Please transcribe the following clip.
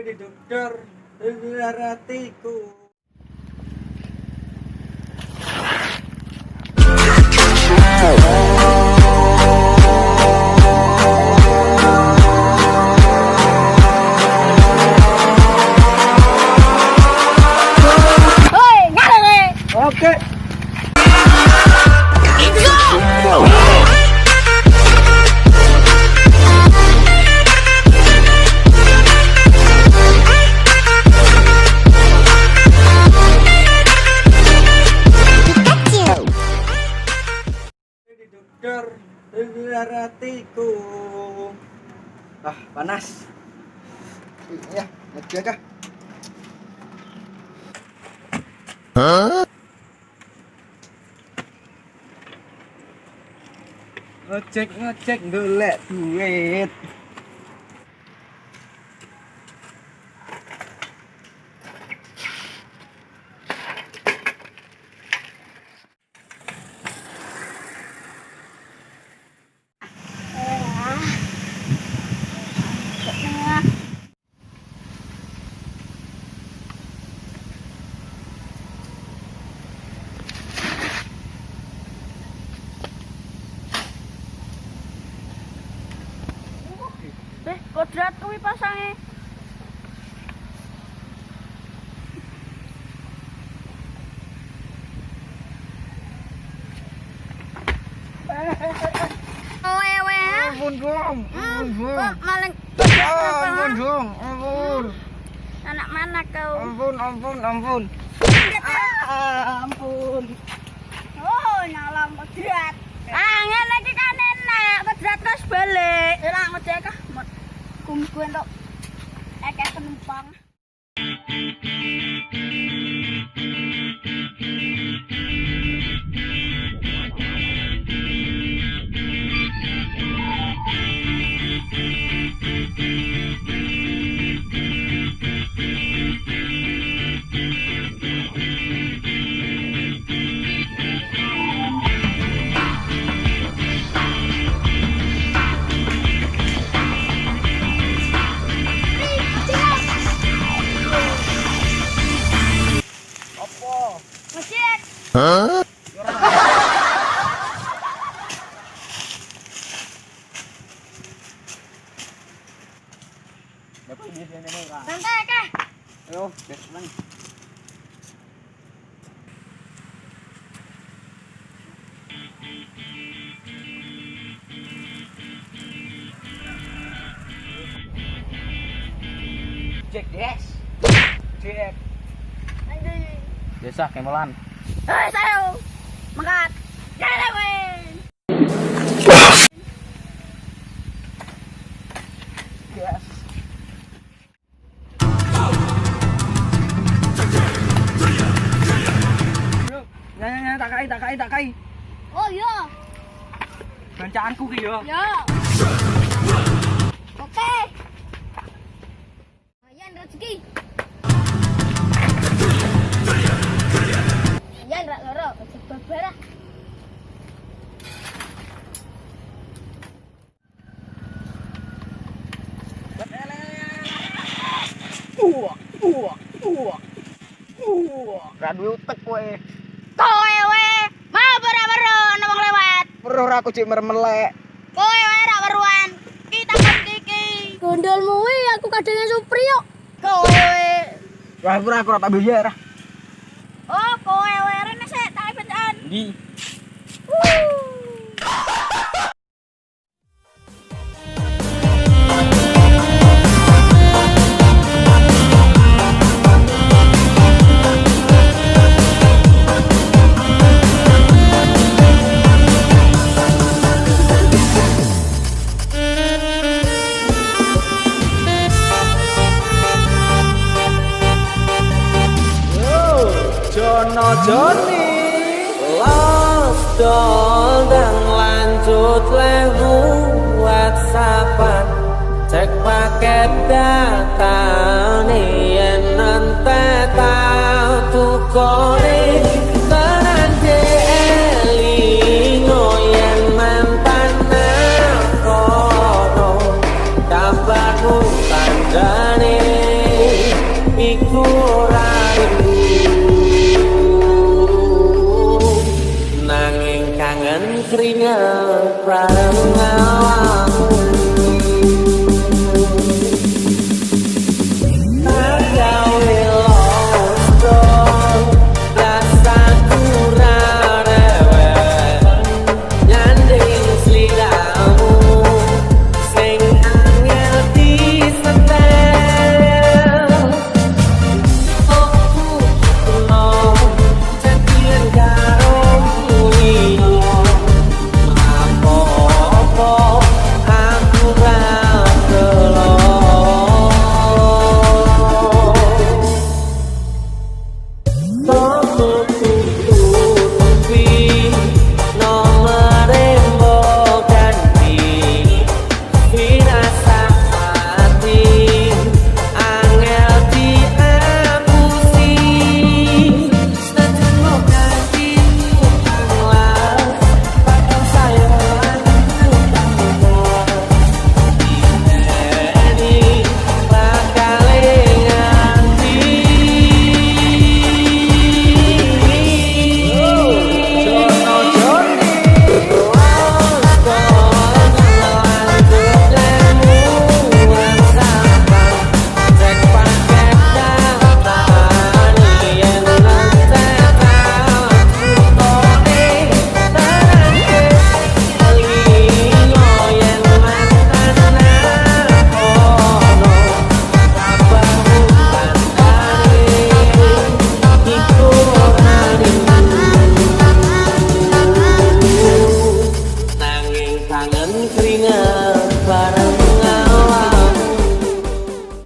Jadi dokter dengar hatiku. Hoi, ngare. Oke. Jadi dokter dengar hatiku. Ah, panas. Ya, ngecek kah? Ngecek golek duit. Kodrat kuwi pasange. Wewe. Ampun, Dong. Kok maling Ampun, Dong. Ampun. anak mana kau? Ampun. Ampun. Oh, nyolong kodrat. Ngene iki kan enak, kodrat terus balik. Ora ngecek ah. Kumku entuk akeh penumpang. Ngecek. Dapat duit yang ini, Kak. Santai kah? Ayo, gas man. Cek, yes. Cek. Anjing. Desa Kemelan. Hei, sayo. Mangkat. Jalan kowe. Yes. Nyanyi, tak kai. Oh iya. Bancaanku ki yo. Ya. Oke. Ayan rezeki. Ayan rak loro, ojo babarah. Ra duwe utek kowe. Kowe we, mau boro-boro ana wong lewat. Weruh ra aku cek mermelek. Kowe we rak weruan. Kita kan iki. Gondolmu we aku kadangnya Supri yo. Kowe we. Wah, ora aku ora tak bayar. Oh, kowe we rene sik tak bacaan. Ndi? Joni Lost doll dan lanjut lewu WhatsAppan cek paket data nih nanti tahu tuh